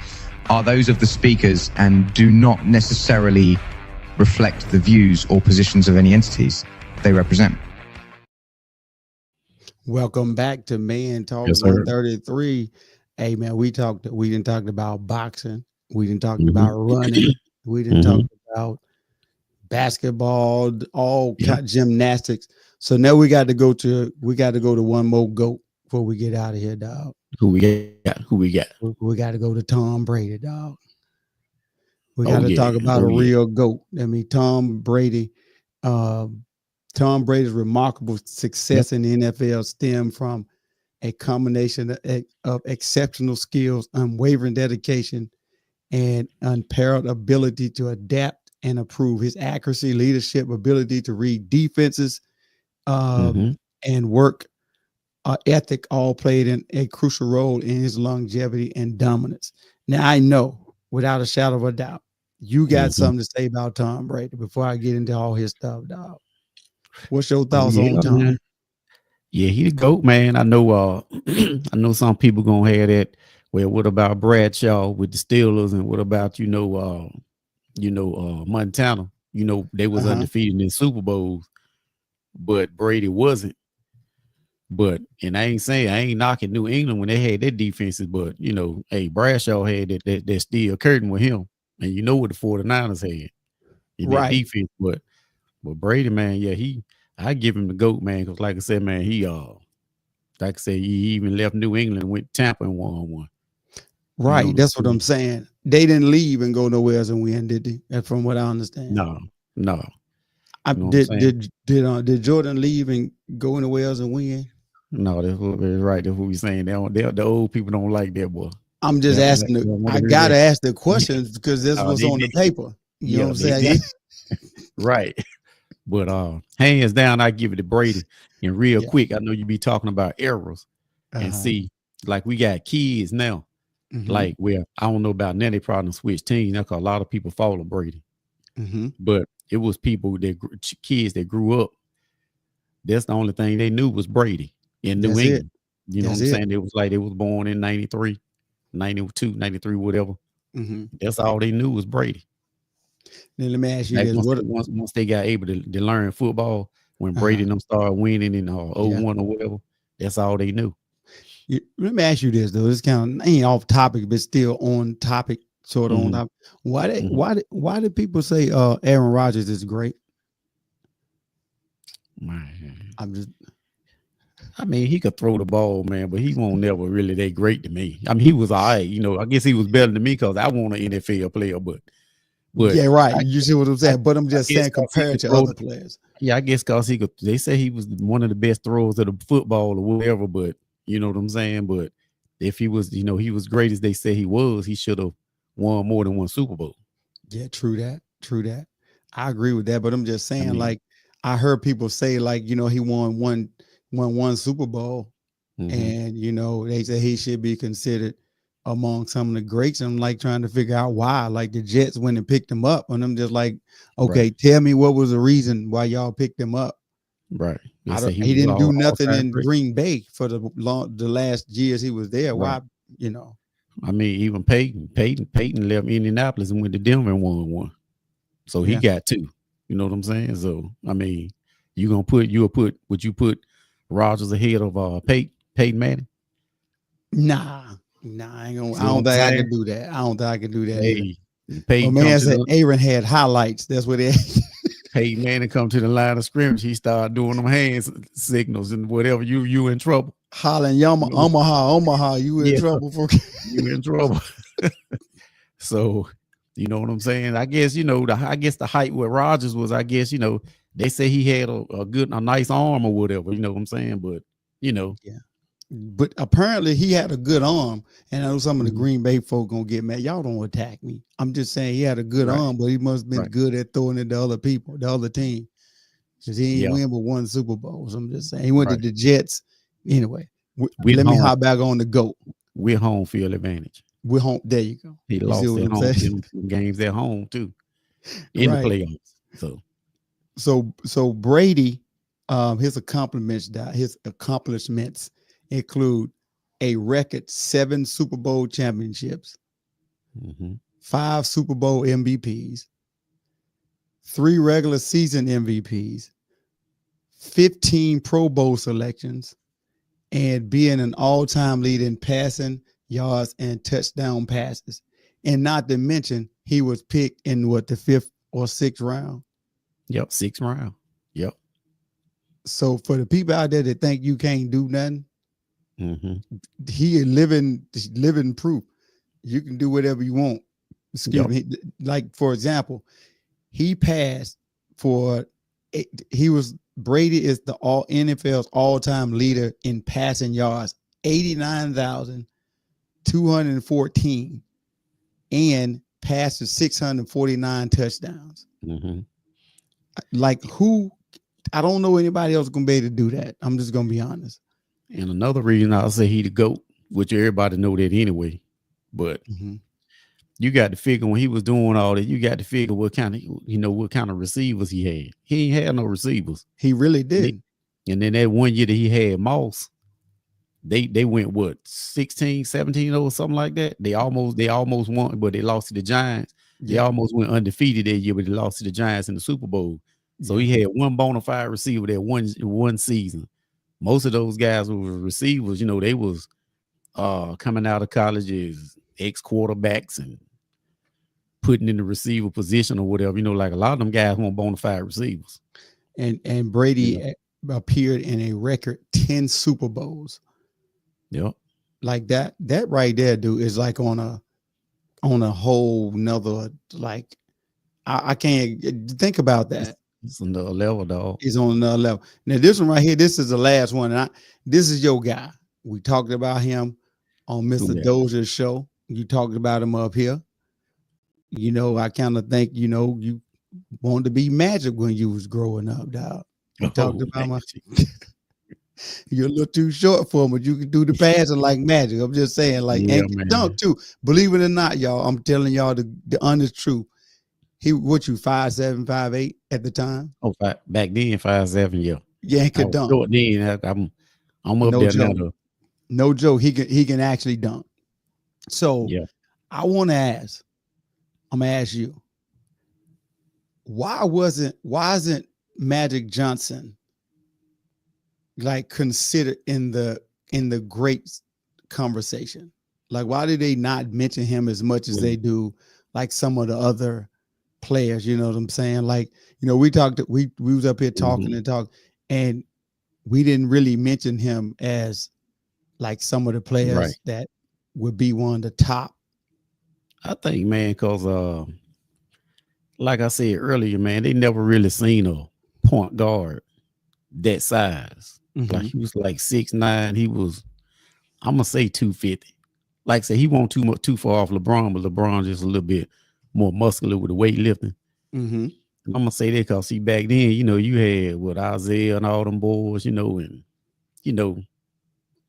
are those of the speakers and do not necessarily reflect the views or positions of any entities they represent. Welcome back to Man Talk 133. Hey man, we didn't talk about boxing, we didn't talk about running, we didn't talk about basketball, all kind of gymnastics. So now we got to go to one more GOAT before we get out of here, dog. Who we got? We got to go to Tom Brady, dog. We got to talk about a real GOAT. I mean, Tom Brady. Tom Brady's remarkable success in the NFL stemmed from a combination of exceptional skills, unwavering dedication, and unparalleled ability to adapt and improve. His accuracy, leadership, ability to read defenses, and work ethic all played a crucial role in his longevity and dominance. Now, I know without a shadow of a doubt, you got something to say about Tom Brady before I get into all his stuff, dog. What's your thoughts on Tom? Man. Yeah, he the GOAT, man. I know I know some people gonna have that. Well, what about Bradshaw with the Steelers, and what about Montana? They was undefeated in Super Bowls, but Brady wasn't. But and I ain't knocking New England when they had their defenses, but Bradshaw had that steel curtain with him, and what the 49ers had in their defense. But Brady, man, yeah, I give him the GOAT, man, because like I said, man, he even left New England and went to Tampa and won one. Right, that's what I'm saying. They didn't leave and go nowhere else and win, did they? That's from what I understand. No. Did Jordan leave and go anywhere else and win? No, that's right. That's what we're saying. The old people don't like that, boy. I'm just asking. I gotta ask the questions because this was on the paper. You know what I'm saying? Right. But hands down, I give it to Brady. And real quick, I know you be talking about errors, and see, like we got kids now. Like, well, I don't know about now, they probably switch teams now because a lot of people follow Brady. But it was kids that grew up. That's the only thing they knew was Brady in New England. You know what I'm saying? It was like they was born in 93, 92, 93, whatever. That's all they knew was Brady. Now let me ask you like this: once they got able to learn football, when Brady and them started winning in 01 or whatever, that's all they knew. Let me ask you this though. This kind of ain't off topic, but still on topic, sort of on topic. Why did people say Aaron Rodgers is great? Man, I mean, he could throw the ball, man, but he won't never really that great to me. I mean, he was all right, I guess he was better than me because I want an NFL player, but yeah, right. You see what I'm saying? But I'm just saying compared to other players. Yeah, I guess because they say he was one of the best throwers of the football or whatever, but you know what I'm saying? But if he was, he was great as they say he was, he should have won more than one Super Bowl. Yeah, true that. I agree with that, but I'm just saying, like, I heard people say, like, he won one Super Bowl, and they say he should be considered among some of the greats. I'm like trying to figure out why. Like the Jets went and picked him up, and I'm just like, okay, Right. tell me what was the reason why y'all picked him up. Right. They I say don't, he he was didn't do all nothing all-time in great. Green Bay for the last years he was there. Right. Why, you know? I mean, even Peyton left Indianapolis and went to Denver and won one. So he Yeah. got two. You know what I'm saying? So I mean, would you put Rodgers ahead of Peyton Manning? Nah, I ain't gonna. See I what don't I'm think I saying? can do that. I don't think I can do that either. Hey, But Peyton man said Aaron had highlights. That's what they. Peyton Manning come to the line of scrimmage. He started doing them hands signals and whatever. You in trouble. Hollering Omaha, you in trouble for you in trouble. So you know what I'm saying? I guess the height with Rodgers was, I guess, they say he had a nice arm or whatever, you know what I'm saying? But Yeah. But apparently he had a good arm, and I know some of the Green Bay folk gonna get mad. Y'all don't attack me. I'm just saying he had a good arm, but he must have been good at throwing it to other people, the other team. Because he ain't win but one Super Bowl. So I'm just saying he went to the Jets. Anyway, let me hop back on the GOAT. We're home field advantage. We're home. There you go. He lost at home games at home too in the playoffs. So Brady, his accomplishments include a record 7 Super Bowl championships, 5 Super Bowl MVPs, 3 regular season MVPs, 15 Pro Bowl selections, and being an all-time leader in passing yards and touchdown passes. And not to mention, he was picked in the 5th or 6th round. Yep, 6th round. Yep. So for the people out there that think you can't do nothing, he is living proof. You can do whatever you want. Excuse me. Like, for example, he passed for Brady is the NFL's all-time leader in passing yards, 89,214, and passed for 649 touchdowns. Like, who? I don't know anybody else gonna be able to do that. I'm just gonna be honest. And another reason I'll say he the GOAT, which everybody know that anyway, but you got to figure when he was doing all that, you got to figure what kind of receivers he had. He ain't had no receivers. He really did. And then that one year that he had Moss, they went 16, 17 or something like that. They almost won, but they lost to the Giants. They almost went undefeated that year, but they lost to the Giants in the Super Bowl. So he had one bona fide receiver that one season. Most of those guys were receivers, they was coming out of college as ex-quarterbacks and putting in the receiver position or whatever. Like a lot of them guys weren't bona fide receivers. And Brady appeared in a record 10 Super Bowls. Yep. Like that right there, dude, is like on a whole nother, like, I can't think about that. It's another level, dog. It's on another level. Now, this one right here, this is the last one. And this is your guy. We talked about him on Mr. Dozier's show. You talked about him up here. I kind of think, you wanted to be Magic when you was growing up, dog. We talked about you're a little too short for him, but you can do the passing like Magic. I'm just saying, and dunk too. Believe it or not, y'all, I'm telling y'all the honest truth. He 5'7", 5'8" at the time. Oh, back then 5'7", yeah. Yeah, he could dunk. Short then, I'm up there now. No joke. He can actually dunk. So I want to ask. I'm gonna ask you. Why isn't Magic Johnson like considered in the great conversation? Like, why did they not mention him as much as they do like some of the other players? You know what I'm saying? Like, we was up here talking and we didn't really mention him as like some of the players that would be one of the top. I think, man, because like I said earlier, man, they never really seen a point guard that size. Like, he was like 6'9". He was, I'm gonna say 250. Like I said, he wasn't too far off LeBron, but LeBron just a little bit more muscular with the weightlifting. I'm gonna say that because back then, you had with Isaiah and all them boys, and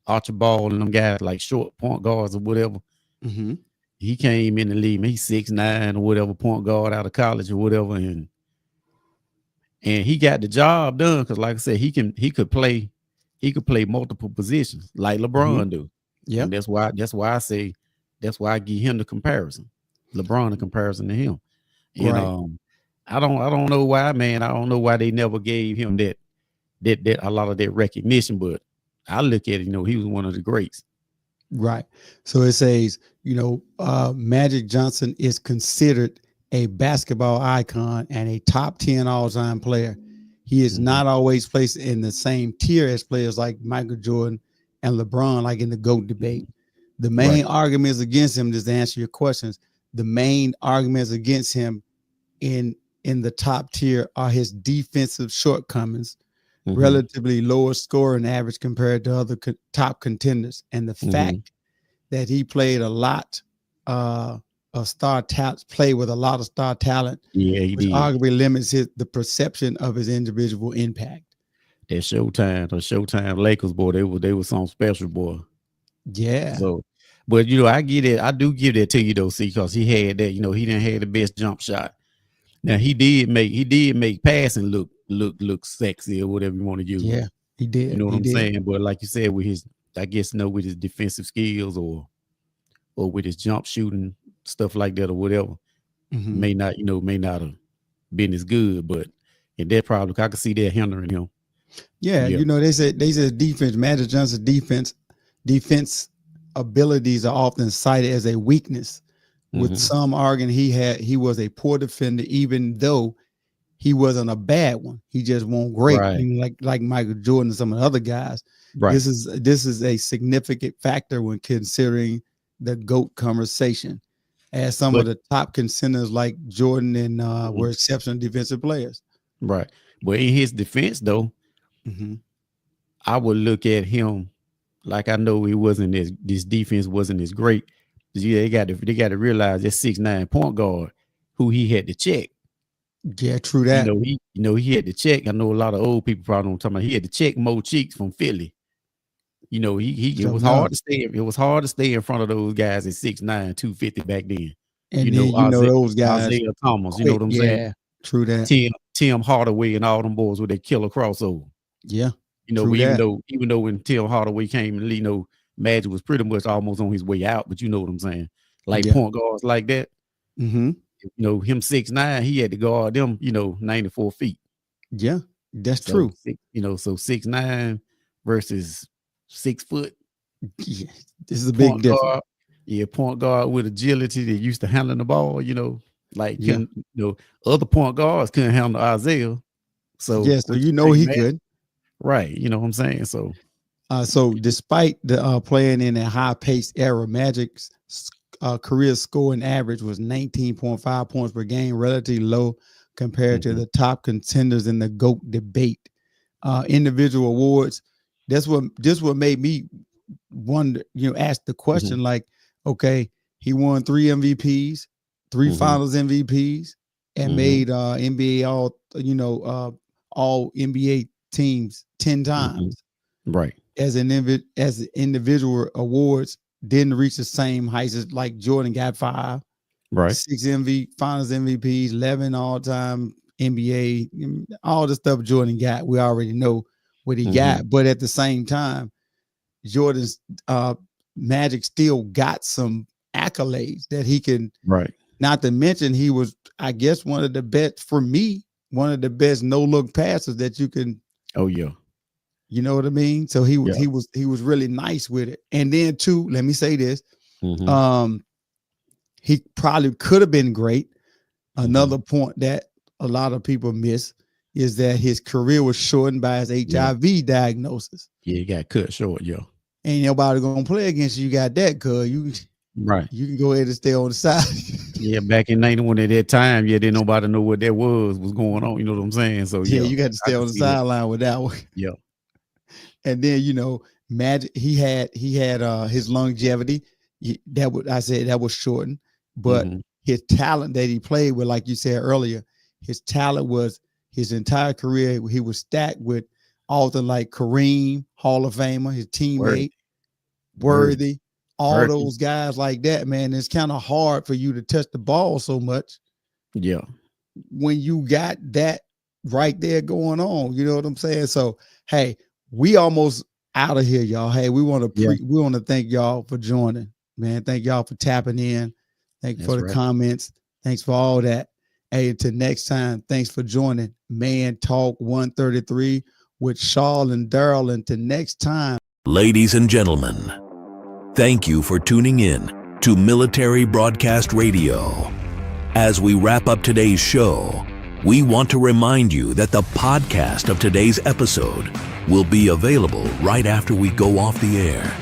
Archibald and them guys like short point guards or whatever. Mm-hmm. He came in the league. He's 6'9" or whatever, point guard out of college or whatever, and he got the job done because, like I said, he could play multiple positions like LeBron do. Yeah, And that's why I give him the comparison, LeBron, the comparison to him. And right. I don't know why, man. I don't know why they never gave him that a lot of that recognition. But I look at it, he was one of the greats. Right. So it says, Magic Johnson is considered a basketball icon and a top 10 all-time player. He is not always placed in the same tier as players like Michael Jordan and LeBron, like in the GOAT debate. The main arguments against him, just to answer your questions, the main arguments against him in the top tier are his defensive shortcomings, relatively lower scoring average compared to other top contenders, and the fact that he played a lot of star talent, play with a lot of star talent, which arguably limits the perception of his individual impact. That Showtime Lakers, boy, they were some special, boy. Yeah. So, but I get it. I do give that to you though, see, because he had that. He didn't have the best jump shot. Now he did make passing look sexy or whatever you want to use. Yeah, he did. You know what I'm saying? But like you said, with his, I guess, with his defensive skills or with his jump shooting, stuff like that or whatever, may not have been as good. But in that probably, I could see that hindering him. Yeah, they said defense, Magic Johnson's defense abilities are often cited as a weakness, with some arguing he was a poor defender, even though he wasn't a bad one. He just wasn't great, like Michael Jordan and some of the other guys. Right. This is a significant factor when considering the GOAT conversation, as some of the top contenders like Jordan and were exceptional defensive players. Right. But in his defense, though, I would look at him like, I know this defense wasn't as great. They got to realize that 6'9" point guard who he had to check. Yeah, true that. He had to check. I know a lot of old people probably don't talk about. He had to check Mo Cheeks from Philly. It was hard to stay. It was hard to stay in front of those guys at 6'9", 250 back then. And those guys, Isaiah Thomas. You know what I'm saying? True that. Tim Hardaway and all them boys with their killer crossover. Yeah. Even though when Tim Hardaway came in the league, Magic was pretty much almost on his way out, but you know what I'm saying? Like point guards like that. Him 6'9", he had to guard them, 94 feet. Yeah, that's true. So 6'9" versus 6 foot. Yeah, this is a big difference. Point guard with agility that used to handling the ball, other point guards couldn't handle Isaiah. So so he could. Right. You know what I'm saying? So so despite the playing in a high-paced era, Magic's career scoring average was 19.5 points per game, relatively low compared to the top contenders in the GOAT debate. Individual awards, this what made me wonder, ask the question, like, okay, he won 3 MVPs, 3 finals MVPs, and made NBA all NBA teams 10 times. Right. As individual awards didn't reach the same heights as like Jordan got 5, right? 6 finals MVPs, 11 all-time NBA, all the stuff Jordan got. We already know what he got, but at the same time, Jordan's Magic still got some accolades that he can. Right. Not to mention he was, I guess, one of the best no-look passes that you can. Oh yeah. You know what I mean? So he was really nice with it. And then too, let me say this. He probably could have been great. Another point that a lot of people miss is that his career was shortened by his HIV diagnosis. Yeah, he got cut short, Ain't nobody gonna play against you. You got that, cuz you can go ahead and stay on the side. Back in 91 at that time, didn't nobody know what that was going on. You know what I'm saying? So you got to stay on the sideline with that one. Yeah. And then Magic, he had his longevity. That was shortened, but his talent that he played with, like you said earlier, his talent was his entire career. He was stacked with authors like Kareem, Hall of Famer, his teammate, Worthy, all Hurting. those guys like that, man, it's kind of hard for you to touch the ball so much Yeah. when you got that right there going on. You know what I'm saying? So, hey, we almost out of here, y'all. Hey, we want to thank y'all for joining, man. Thank y'all for tapping in. Thank you for the comments. Thanks for all that. Hey, until next time, thanks for joining Man Talk 133 with Charles and Daryl. Until next time. Ladies and gentlemen, thank you for tuning in to Military Broadcast Radio. As we wrap up today's show, we want to remind you that the podcast of today's episode will be available right after we go off the air.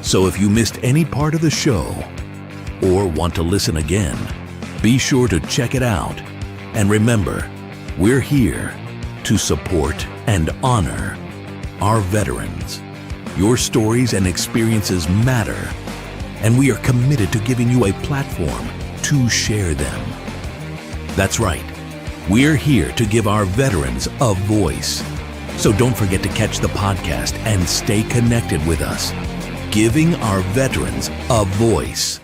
So if you missed any part of the show or want to listen again, be sure to check it out. And remember, we're here to support and honor our veterans. Your stories and experiences matter, and we are committed to giving you a platform to share them. That's right. We're here to give our veterans a voice. So don't forget to catch the podcast and stay connected with us, giving our veterans a voice.